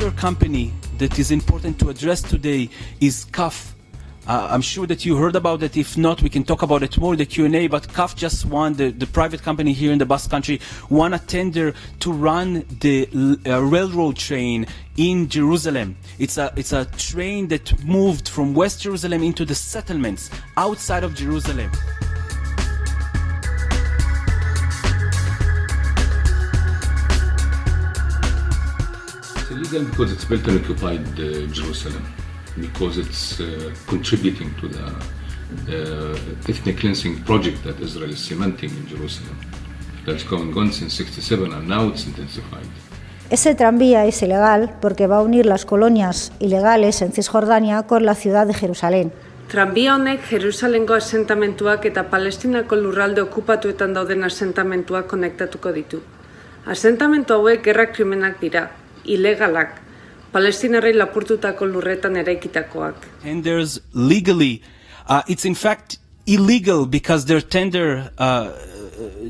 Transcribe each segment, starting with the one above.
other company that is important to address today is CAF. I'm sure that you heard about it. If not, we can talk about it more in the Q&A. But CAF just won, the private company here in the Basque Country, won a tender to run the railroad train in Jerusalem. It's a train that moved from West Jerusalem into the settlements outside of Jerusalem. It's illegal because it's built on occupied Jerusalem, because it's contributing to the ethnic cleansing project that Israel is cementing in Jerusalem. That's going on since 1967 and now it's intensified. Ese tranvía es ilegal porque va a unir las colonias ilegales en Cisjordania con la ciudad de Jerusalén. Tranbia honek Jerusalengo asentamentuak eta Palestinako lurralde okupatuetan dauden asentamentuak konektatuko ditu. Asentamentu hauek gerra krimenak dira, ilegalak, Palestinarrei lapurtutako lurretan eraikitakoak. Tenders legally, it's in fact illegal because their tender,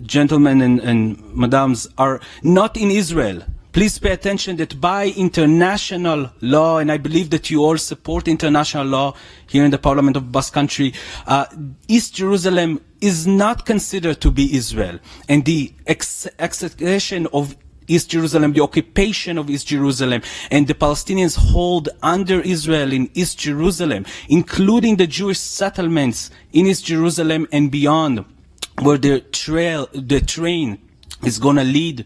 gentlemen and madams, are not in Israel. Please pay attention that by international law, and I believe that you all support international law here in the Parliament of Basque Country, East Jerusalem is not considered to be Israel. And the accession of East Jerusalem, the occupation of East Jerusalem, and the Palestinians hold under Israel in East Jerusalem, including the Jewish settlements in East Jerusalem and beyond, where the train is going to lead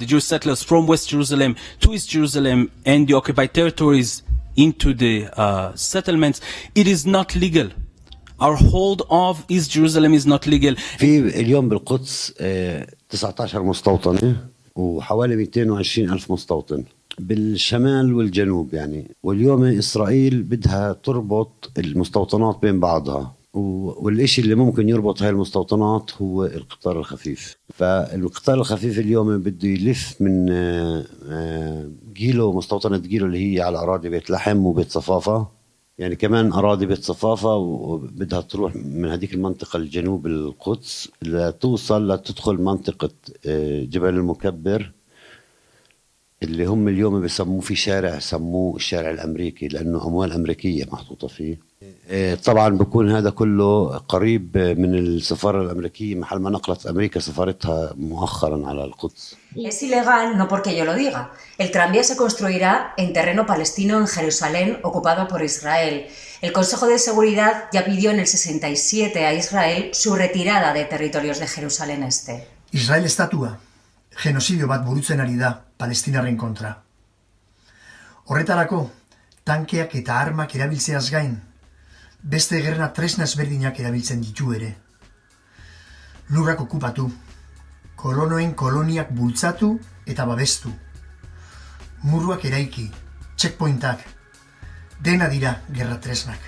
the Jewish settlers from West Jerusalem to East Jerusalem and the occupied territories into the settlements. It is not legal. Our hold of East Jerusalem is not legal. في اليوم بالقدس 19 مستوطنة وحوالي 220 ألف مستوطن بالشمال والجنوب يعني. واليوم إسرائيل بدها تربط المستوطنات بين بعضها، والإشي اللي ممكن يربط هاي المستوطنات هو القطار الخفيف. فالقطار الخفيف اليوم بده يلف من جيلو، مستوطنة جيلو اللي هي على أراضي بيت لحم وبيت صفافة، يعني كمان أراضي بيت صفافة، وبدها تروح من هذيك المنطقة الجنوب القدس لتوصل لتدخل منطقة جبل المكبر اللي هم اليوم بيسموه في شارع سموه الشارع الأمريكي لأنه أموال أمريكية محطوطة فيه. طبعا بكون هذا كله قريب من السفارة الأمريكية محل ما نقلت أمريكا سفارتها مؤخرا على القدس. Es ilegal no porque yo lo diga. El tranvía se construirá en terreno palestino en Jerusalén ocupado por Israel. El Consejo de Seguridad ya pidió en el 67 a Israel su retirada de territorios de Jerusalén Este. Israel estatua genocidio bat burutzen ari da Palestinarren kontra. Horretarako, tankeak eta armak erabiltzeaz gain, beste gerna tresna ezberdinak erabiltzen ditu ere. Lurrak okupatu, kolonoen koloniak bultzatu eta babestu. Murruak eraiki, checkpointak, dena dira gerra tresnak.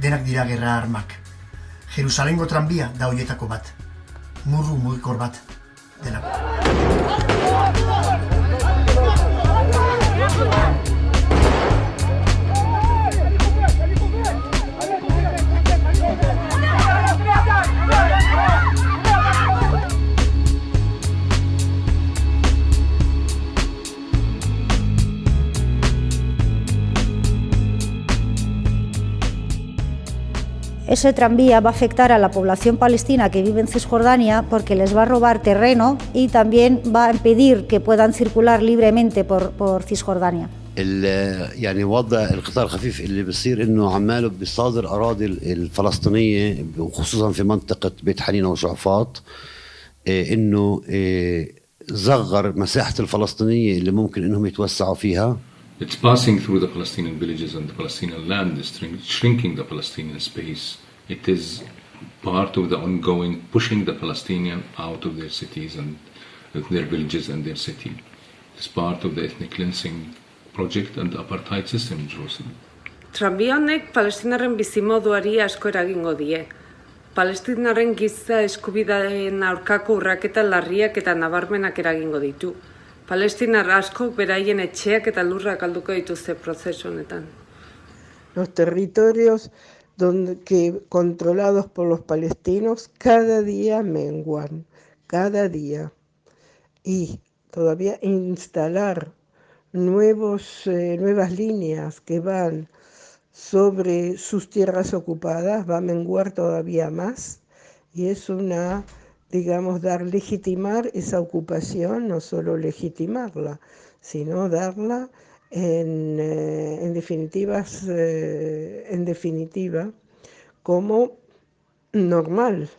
Denak dira gerra armak. Jerusalengo tranbia da hoietako bat. Murru mugikor bat delako. Ese tranvía va a afectar a la población palestina que vive en Cisjordania porque les va a robar terreno y también va a impedir que puedan circular libremente por Cisjordania. يعني وضع القطار الخفيف اللي بصير انه عماله بيصادر اراضي الفلسطينيه وخصوصا في منطقه بيت حنينه وشعفاط، انه صغر مساحه الفلسطينيه اللي ممكن انهم يتوسعوا فيها. It's passing through the Palestinian villages and the Palestinian land, is shrinking the Palestinian space. It is part of the ongoing pushing the Palestinian out of their cities and their villages and their city. It's part of the ethnic cleansing project and the apartheid system in Jerusalem. Tranbia honek Palestinarren bizimoduari asko eragingo die. Palestinarren giza eskubideen aurkako urraketa larriak eta nabarmenak eragingo ditu. Palestinar askok beraien etxeak eta lurrak galduko dituzte prozesu honetan. Los territorios controlados por los palestinos cada día menguan, cada día. Y todavía instalar nuevas líneas que van sobre sus tierras ocupadas, va a menguar todavía más, y es legitimar esa ocupación, no solo legitimarla, sino darla en definitiva como normal.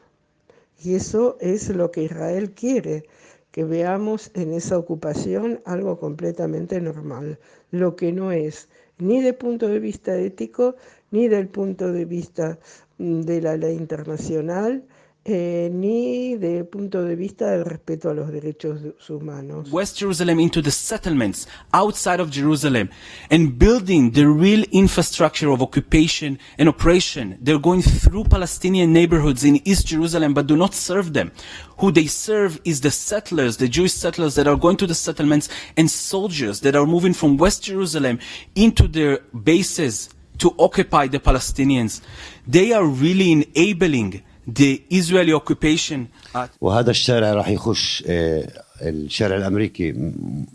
Y eso es lo que Israel quiere, que veamos en esa ocupación algo completamente normal, lo que no es ni de punto de vista ético, ni del punto de vista de la ley internacional, ni del punto de vista del respeto a los derechos humanos. West Jerusalem into the settlements outside of Jerusalem and building the real infrastructure of occupation and oppression. They're going through Palestinian neighborhoods in East Jerusalem but do not serve them. Who they serve is the settlers, the Jewish settlers that are going to the settlements, and soldiers that are moving from West Jerusalem into their bases to occupy the Palestinians. They are really enabling the Israeli occupation. وهذا الشارع راح يخش الشارع الأمريكي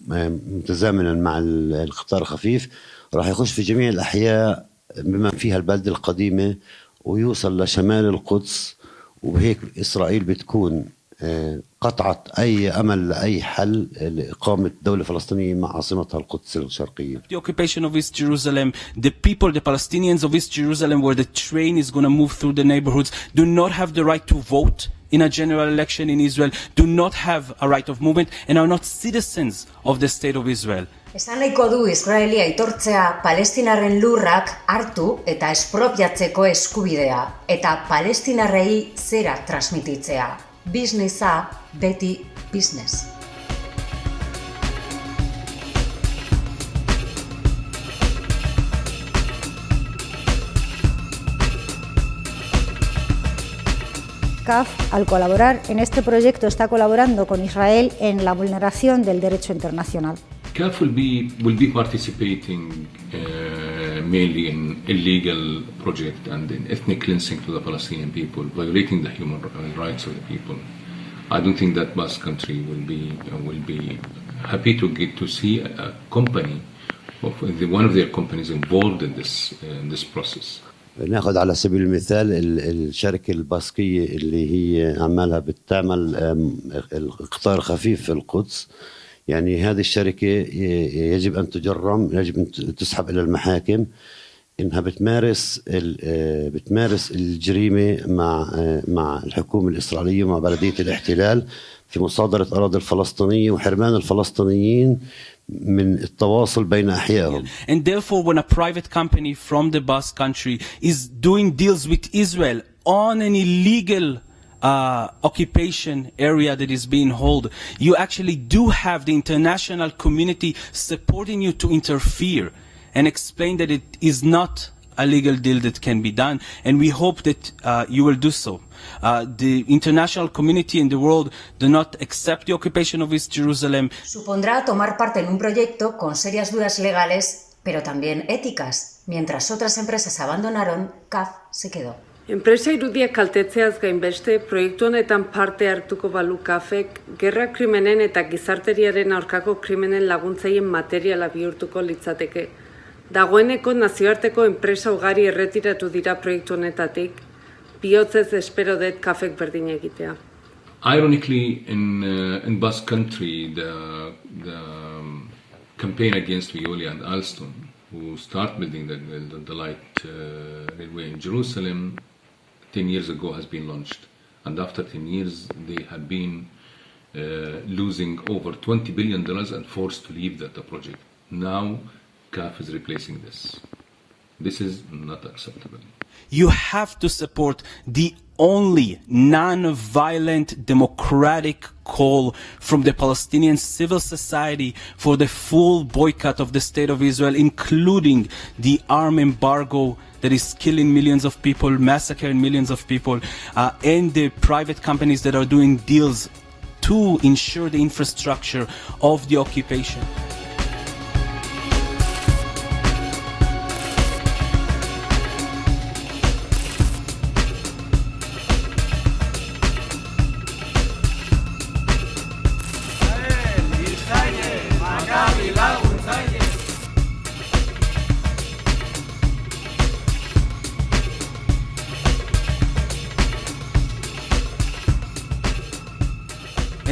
متزامنا مع القطار الخفيف، راح يخش في جميع الأحياء بما فيها البلدة القديمة ويوصل لشمال القدس، وبهيك إسرائيل بتكون قطعت أي أمل لأي حل لإقامة دولة فلسطينية مع عاصمتها القدس الشرقية. The occupation of East Jerusalem, the people, the Palestinians of East Jerusalem, where the train is going to move through the neighborhoods, do not have the right to vote in a general election in Israel, do not have a right of movement, and are not citizens of the state of Israel. Esan nahiko du Israeli aitortzea Palestinarren lurrak hartu eta espropiatzeko eskubidea, eta Palestinarrei zera transmititzea. Businessa beti business. CAF, al colaborar en este proyecto, está colaborando con Israel en la vulneración del derecho internacional. CAF will be participating mainly in illegal project and in ethnic cleansing to the Palestinian people, violating the human rights of the people. I don't think that Basque country will be happy to see a company one of their companies involved in this process. ناخذ على سبيل المثال الشركة الباسكية اللي هي عمالها بتعمل القطار خفيف في القدس. يعني هذه الشركة يجب أن تجرم، يجب أن تسحب إلى المحاكم إنها بتمارس الجريمة مع الحكومة الإسرائيلية ومع بلدية الاحتلال في مصادرة أراضي الفلسطينية وحرمان الفلسطينيين من التواصل بين أحيائهم. And therefore, when a private company from the Basque country is doing deals with Israel on an illegal occupation area that is being held, you actually do have the international community supporting you to interfere and explain that it is not a legal deal that can be done, and we hope that you will do so. The international community in the world do not accept the occupation of East Jerusalem. Supondrá tomar parte en un proyecto con serias dudas legales, pero también éticas. Mientras otras empresas abandonaron, CAF se quedó. Enpresa irudiak kaltetzeaz gainbeste, proiektu honetan parte hartuko balu CAFek, gerra krimenen eta gizarteriaren aurkako krimenen laguntzaien materiala bihurtuko litzateke. Dagoeneko nazioarteko enpresa ugari erretiratu dira proiektu honetatik, bihotzez espero dut CAFek berdin egitea. Ironically, in Basque country, the campaign against Veolia and Alstom, who start building the light railway in Jerusalem 10 years ago, has been launched. And after 10 years, they have been losing over $20 billion and forced to leave that project. Now, CAF is replacing this. This is not acceptable. You have to support the only non-violent democratic call from the Palestinian civil society for the full boycott of the State of Israel, including the arm embargo that is killing millions of people, massacring millions of people, and the private companies that are doing deals to ensure the infrastructure of the occupation. Israel, Maccabi laguntzaile.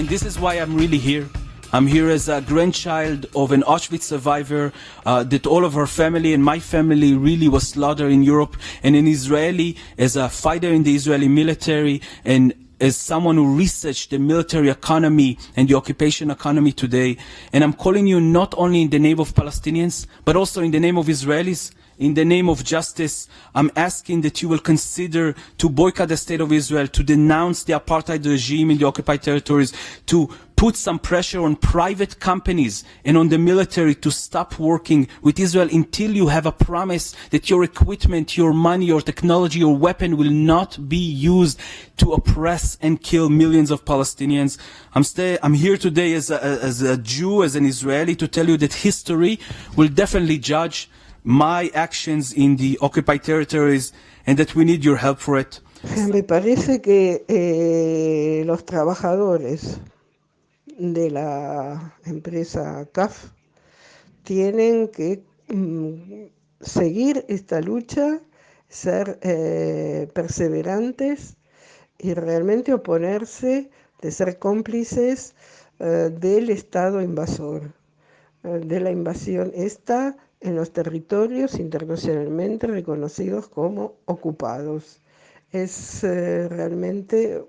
And this is why I'm really here. I'm here as a grandchild of an Auschwitz survivor that all of her family and my family really was slaughtered in Europe, and an Israeli as a fighter in the Israeli military, and as someone who researched the military economy and the occupation economy today. And I'm calling you not only in the name of Palestinians, but also in the name of Israelis, in the name of justice. I'm asking that you will consider to boycott the state of Israel, to denounce the apartheid regime in the occupied territories, to put some pressure on private companies and on the military to stop working with Israel until you have a promise that your equipment, your money, your technology, your weapon will not be used to oppress and kill millions of Palestinians. I'm here today as a Jew, as an Israeli, to tell you that history will definitely judge my actions in the occupied territories and that we need your help for it. Me parece que los trabajadores de la empresa CAF tienen que seguir esta lucha, ser perseverantes y realmente oponerse, de ser cómplices del Estado invasor, de la invasión esta en los territorios internacionalmente reconocidos como ocupados. Es realmente,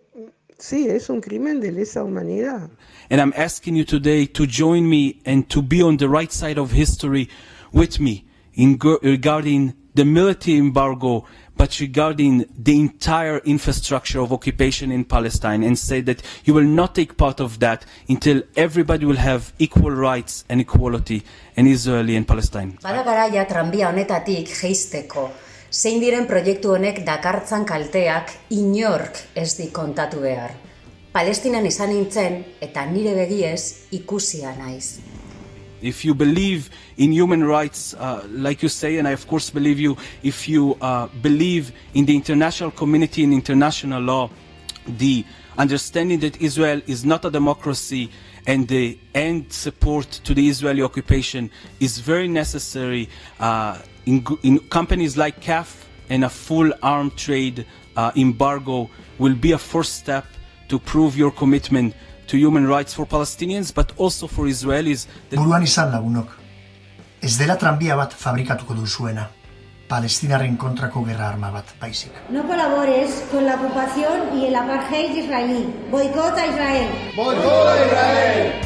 sí, es un crimen de lesa humanidad. And I'm asking you today to join me and to be on the right side of history with me regarding the military embargo, but regarding the entire infrastructure of occupation in Palestine, and say that you will not take part of that until everybody will have equal rights and equality in Israel and Palestine. Bada garaia tranbia honetatik jeisteko, zein diren proiektu honek dakartzan kalteak inork ez di kontatu behar. Palestinan izan nintzen eta nire begiez ikusia naiz. If you believe in human rights, like you say, and I of course believe you, if you believe in the international community and international law, the understanding that Israel is not a democracy and the end support to the Israeli occupation is very necessary in companies like CAF, and a full armed trade embargo will be a first step to prove your commitment to human rights for Palestinians, but also for Israelis. Buruan izan lagunok, ez dela tranbia bat fabrikatuko duzuena, Palestinaren kontrako gerra arma bat baizik. No colabores con la ocupación y el apartheid israelí. Boicota Israel. Boicota Israel.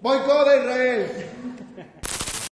Boicota Israel.